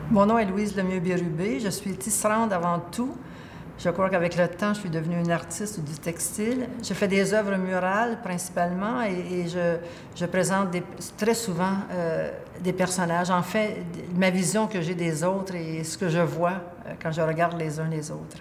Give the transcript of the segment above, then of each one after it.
Mon nom est Louise Lemieux-Bérubé. Je suis tisserande avant tout. Je crois qu'avec le temps, je suis devenue une artiste du textile. Je fais des œuvres murales principalement et je présente très souvent des personnages. En fait, ma vision que j'ai des autres et ce que je vois quand je regarde les uns les autres.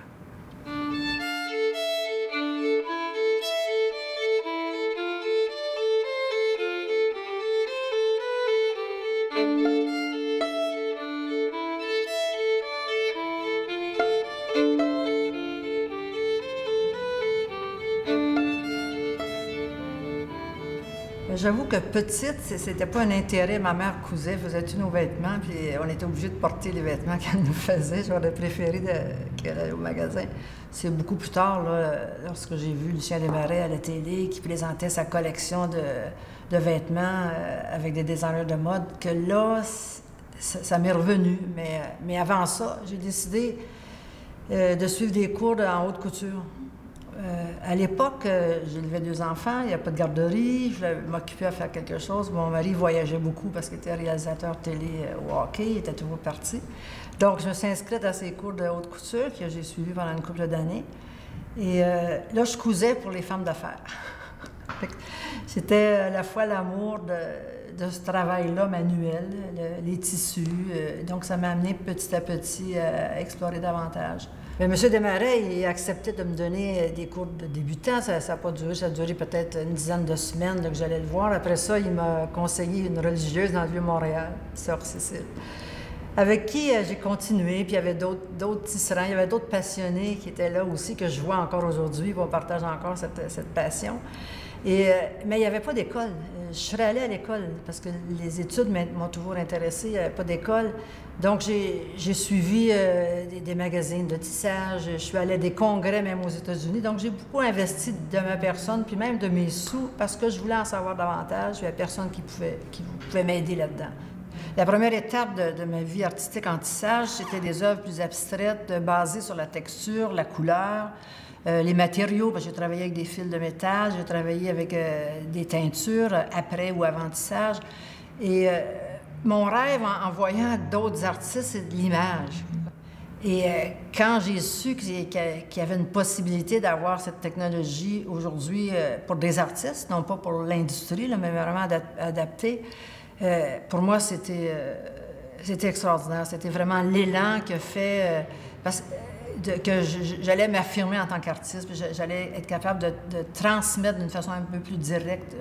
J'avoue que petite, c'était pas un intérêt. Ma mère cousait, faisait tous nos vêtements, puis on était obligés de porter les vêtements qu'elle nous faisait. J'aurais préféré qu'elle aille au magasin. C'est beaucoup plus tard, là, lorsque j'ai vu Lucien Desmarais à la télé, qui présentait sa collection de vêtements avec des designers de mode, que là, ça m'est revenu. Mais avant ça, j'ai décidé de suivre des cours en haute couture. À l'époque, j'élevais 2 enfants, il n'y a pas de garderie, je m'occupais à faire quelque chose. Mon mari voyageait beaucoup parce qu'il était réalisateur télé au hockey, il était toujours parti. Donc, je me suis inscrite à ces cours de haute couture que j'ai suivis pendant une couple d'années. Et là, je cousais pour les femmes d'affaires. C'était à la fois l'amour de ce travail-là manuel, les tissus. Donc, ça m'a amené petit à petit à explorer davantage. Mais M. Desmarais, il a accepté de me donner des cours de débutant. Ça n'a pas duré, ça a duré peut-être une dizaine de semaines que j'allais le voir. Après ça, il m'a conseillé une religieuse dans le Vieux-Montréal, Sœur Cécile, avec qui j'ai continué. Puis il y avait d'autres tisserands, il y avait d'autres passionnés qui étaient là aussi, que je vois encore aujourd'hui. On partage encore cette passion. Mais il n'y avait pas d'école. Je serais allée à l'école parce que les études m'ont toujours intéressée. Il n'y avait pas d'école. Donc, j'ai suivi des magazines de tissage. Je suis allée à des congrès, même aux États-Unis. Donc, j'ai beaucoup investi de ma personne, puis même de mes sous, parce que je voulais en savoir davantage. Il n'y avait personne qui pouvait m'aider là-dedans. La première étape de ma vie artistique en tissage, c'était des œuvres plus abstraites, basées sur la texture, la couleur, les matériaux, parce que j'ai travaillé avec des fils de métal, j'ai travaillé avec des teintures après ou avant tissage. Et mon rêve en voyant d'autres artistes, c'est de l'image. Et quand j'ai su qu'il y avait une possibilité d'avoir cette technologie aujourd'hui pour des artistes, non pas pour l'industrie, mais vraiment adaptée, pour moi, c'était extraordinaire. C'était vraiment l'élan que fait... que j'allais m'affirmer en tant qu'artiste, j'allais être capable de transmettre d'une façon un peu plus directe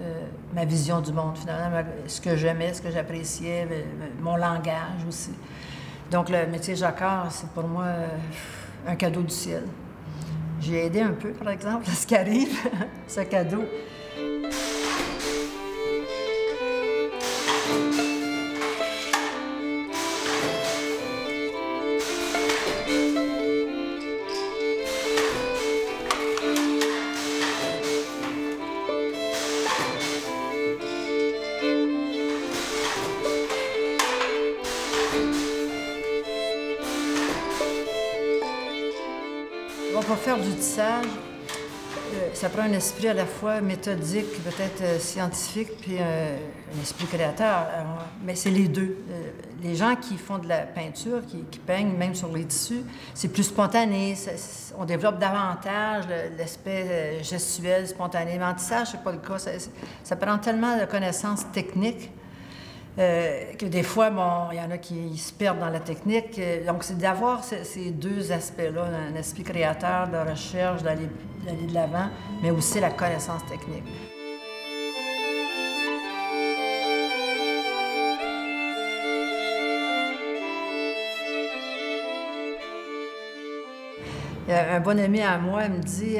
ma vision du monde, finalement, ce que j'aimais, ce que j'appréciais, mon langage aussi. Donc, le métier jacquard, c'est pour moi un cadeau du ciel. J'ai aidé un peu, par exemple, à ce qui arrive, ce cadeau. Pour faire du tissage, ça prend un esprit à la fois méthodique, peut-être scientifique, puis un esprit créateur. Mais c'est les deux. Les gens qui font de la peinture, qui peignent même sur les tissus, c'est plus spontané. On développe davantage l'aspect gestuel, spontané. Mais en tissage, c'est pas le cas. Ça prend tellement de connaissances techniques que des fois, bon, il y en a qui se perdent dans la technique. Donc, c'est d'avoir ces deux aspects-là, un esprit créateur, de recherche, d'aller de l'avant, mais aussi la connaissance technique. Un bon ami à moi me dit,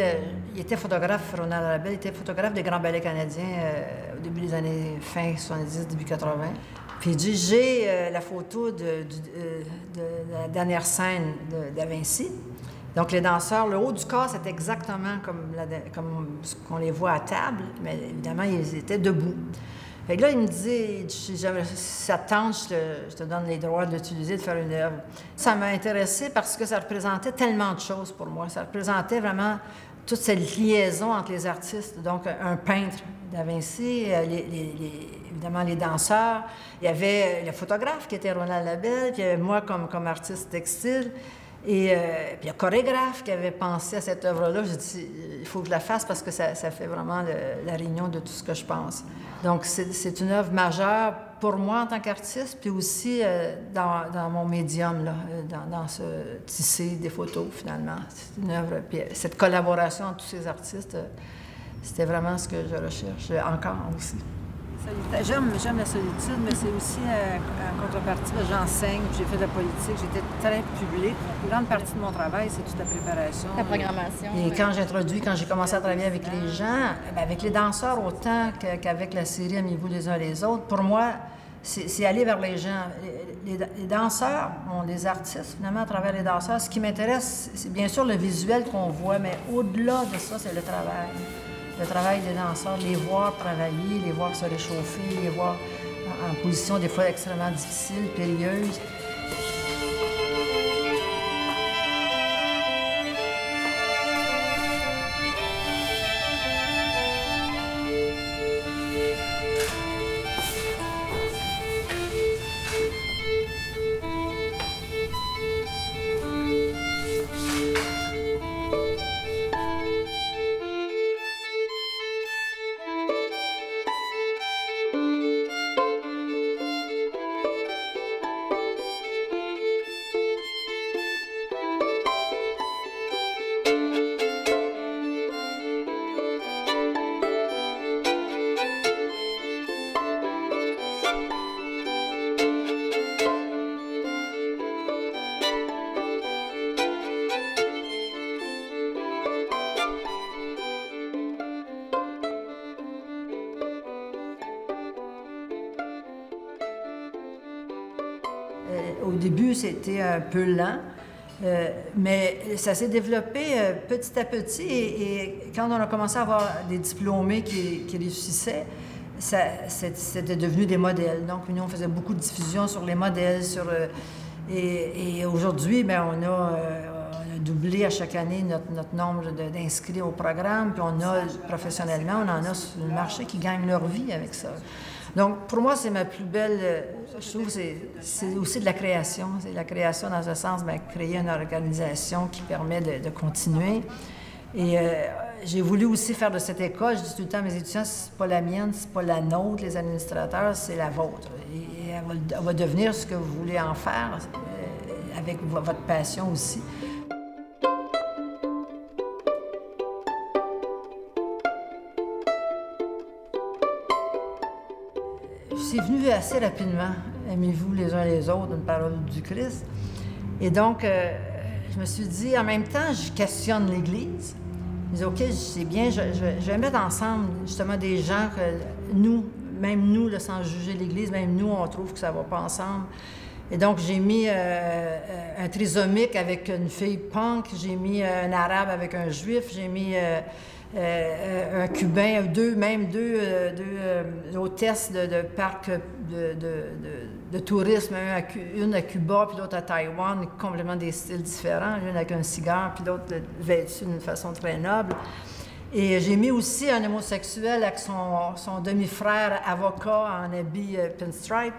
il était photographe, Ronald Arabelle, il était photographe des grands ballets canadiens au début des années fin 70, début 80. Puis il dit, j'ai la photo de la dernière scène d'À Vinci. Donc les danseurs, le haut du corps, c'est exactement comme ce qu'on les voit à table, mais évidemment, ils étaient debout. Fait que là, il me dit, si ça te tente, je te donne les droits de l'utiliser, de faire une œuvre. Ça m'a intéressée parce que ça représentait tellement de choses pour moi. Ça représentait vraiment toute cette liaison entre les artistes. Donc, un peintre, Da Vinci, évidemment les danseurs, il y avait le photographe qui était Ronald Labelle, puis il y avait moi comme artiste textile, et puis le chorégraphe qui avait pensé à cette œuvre-là. J'ai dit, il faut que je la fasse parce que ça fait vraiment la réunion de tout ce que je pense. Donc c'est une œuvre majeure pour moi en tant qu'artiste, puis aussi dans mon médium, là, dans ce tisser des photos, finalement. C'est une œuvre, puis cette collaboration entre tous ces artistes, c'était vraiment ce que je recherche encore aussi. J'aime la solitude, mais c'est aussi en contrepartie, j'enseigne, j'ai fait de la politique, j'étais très publique. Une grande partie de mon travail, c'est toute la préparation. La programmation. Et quand j'ai commencé à travailler avec les gens, avec les danseurs autant qu'avec la série Aimez-vous les uns les autres, pour moi, c'est aller vers les gens. Les danseurs, les artistes, finalement, à travers les danseurs, ce qui m'intéresse, c'est bien sûr le visuel qu'on voit, mais au-delà de ça, c'est le travail. Le travail des danseurs, les voir travailler, les voir se réchauffer, les voir en position des fois extrêmement difficile, périlleuse. Au début, c'était un peu lent, mais ça s'est développé petit à petit. Et quand on a commencé à avoir des diplômés qui réussissaient, c'était devenu des modèles. Donc, nous, on faisait beaucoup de diffusion sur les modèles. Et aujourd'hui, bien, on a doublé à chaque année notre nombre d'inscrits au programme. Puis on a, professionnellement, on en a sur le marché qui gagnent leur vie avec ça. Donc, pour moi, c'est ma plus belle... Je trouve que c'est aussi de la création. C'est de la création dans un sens, bien, créer une organisation qui permet de continuer. Et j'ai voulu aussi faire de cette école, je dis tout le temps à mes étudiants, c'est pas la mienne, c'est pas la nôtre, les administrateurs, c'est la vôtre. Et elle va devenir ce que vous voulez en faire, avec votre passion aussi. C'est venu assez rapidement. Aimez-vous les uns les autres, une parole du Christ. Et donc, je me suis dit, en même temps, je questionne l'Église. Je dis, OK, c'est bien, je vais mettre ensemble justement des gens que nous, même nous, là, sans juger l'Église, même nous, on trouve que ça ne va pas ensemble. Et donc, j'ai mis un trisomique avec une fille punk, j'ai mis un arabe avec un juif, j'ai mis un cubain, deux hôtesses de parcs de tourisme, une à Cuba, puis l'autre à Taïwan, complètement des styles différents, l'une avec un cigare, puis l'autre vêtue d'une façon très noble. Et j'ai mis aussi un homosexuel avec son demi-frère avocat en habit pinstripe.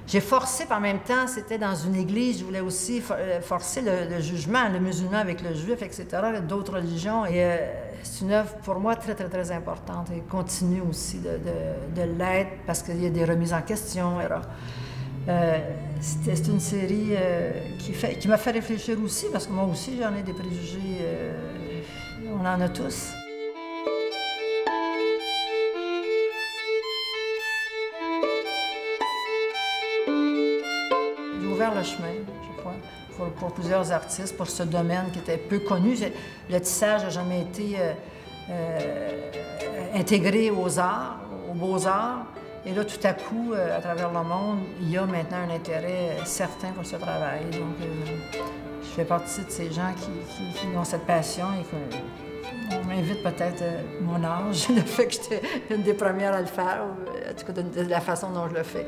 J'ai forcé, puis en même temps, c'était dans une église, je voulais aussi forcer le jugement, le musulman avec le juif, etc., d'autres religions. Et c'est une œuvre, pour moi, très, très, très importante et continue aussi de l'être parce qu'il y a des remises en question. C'est une série qui m'a fait réfléchir aussi, parce que moi aussi, j'en ai des préjugés. On en a tous. J'ai ouvert le chemin, je crois, pour plusieurs artistes, pour ce domaine qui était peu connu. Le tissage n'a jamais été intégré aux arts, aux beaux-arts. Et là, tout à coup, à travers le monde, il y a maintenant un intérêt certain pour ce travail. Donc, je fais partie de ces gens qui ont cette passion et qu'on m'invite peut-être mon âge, le fait que j'étais une des premières à le faire, en tout cas de la façon dont je le fais.